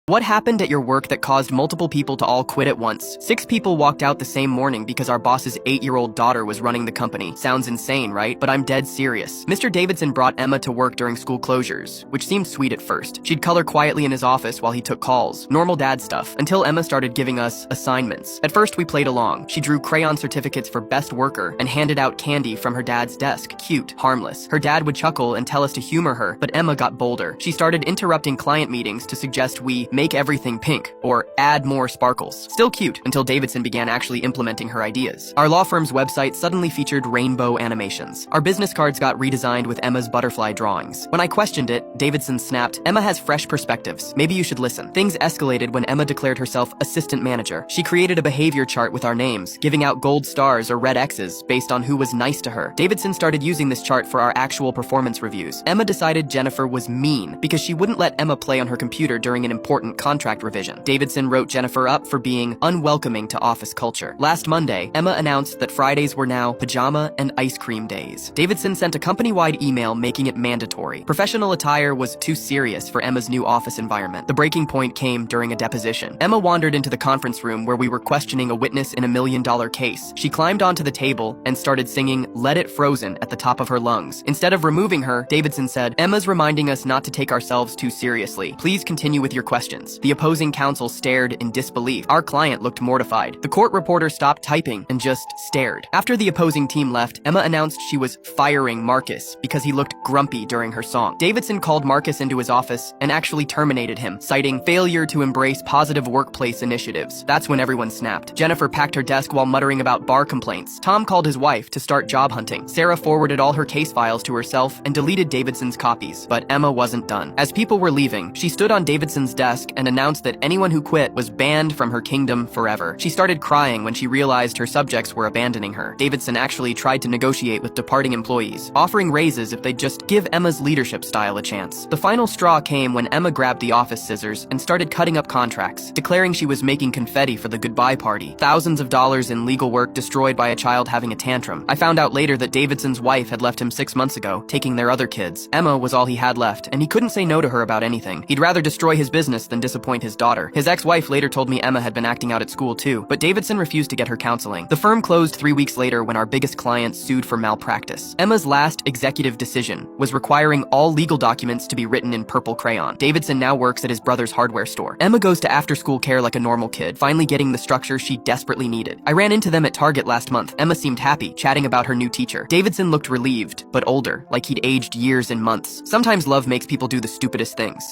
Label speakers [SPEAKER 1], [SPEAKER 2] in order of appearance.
[SPEAKER 1] What happened at your work that caused multiple people to all quit at once? 6 people walked out the same morning because our boss's 8-year-old daughter was running the company. Sounds insane, right? But I'm dead serious. Mr. Davidson brought Emma to work during school closures, which seemed sweet at first. She'd color quietly in his office while he took calls. Normal dad stuff. Until Emma started giving us assignments. At first, we played along. She drew crayon certificates for best worker and handed out candy from her dad's desk. Cute. Harmless. Her dad would chuckle and tell us to humor her, but Emma got bolder. She started interrupting client meetings to suggest we make everything pink, or add more sparkles. Still cute, until Davidson began actually implementing her ideas. Our law firm's website suddenly featured rainbow animations. Our business cards got redesigned with Emma's butterfly drawings. When I questioned it, Davidson snapped, "Emma has fresh perspectives. Maybe you should listen." Things escalated when Emma declared herself assistant manager. She created a behavior chart with our names, giving out gold stars or red X's based on who was nice to her. Davidson started using this chart for our actual performance reviews. Emma decided Jennifer was mean because she wouldn't let Emma play on her computer during an important contract revision. Davidson wrote Jennifer up for being unwelcoming to office culture. Last Monday, Emma announced that Fridays were now pajama and ice cream days. Davidson sent a company-wide email making it mandatory. Professional attire was too serious for Emma's new office environment. The breaking point came during a deposition. Emma wandered into the conference room where we were questioning a witness in a $1 million case. She climbed onto the table and started singing "Let It Frozen" at the top of her lungs. Instead of removing her, Davidson said, "Emma's reminding us not to take ourselves too seriously. Please continue with your questions." The opposing counsel stared in disbelief. Our client looked mortified. The court reporter stopped typing and just stared. After the opposing team left, Emma announced she was firing Marcus because he looked grumpy during her song. Davidson called Marcus into his office and actually terminated him, citing failure to embrace positive workplace initiatives. That's when everyone snapped. Jennifer packed her desk while muttering about bar complaints. Tom called his wife to start job hunting. Sarah forwarded all her case files to herself and deleted Davidson's copies. But Emma wasn't done. As people were leaving, she stood on Davidson's desk and announced that anyone who quit was banned from her kingdom forever. She started crying when she realized her subjects were abandoning her. Davidson actually tried to negotiate with departing employees, offering raises if they'd just give Emma's leadership style a chance. The final straw came when Emma grabbed the office scissors and started cutting up contracts, declaring she was making confetti for the goodbye party. Thousands of dollars in legal work destroyed by a child having a tantrum. I found out later that Davidson's wife had left him 6 months ago, taking their other kids. Emma was all he had left, and he couldn't say no to her about anything. He'd rather destroy his business than disappoint his daughter. His ex-wife later told me Emma had been acting out at school too, but Davidson refused to get her counseling. The firm closed 3 weeks later when our biggest client sued for malpractice. Emma's last executive decision was requiring all legal documents to be written in purple crayon. Davidson now works at his brother's hardware store. Emma goes to after-school care like a normal kid, finally getting the structure she desperately needed. I ran into them at Target last month. Emma seemed happy, chatting about her new teacher. Davidson looked relieved, but older, like he'd aged years and months. Sometimes love makes people do the stupidest things.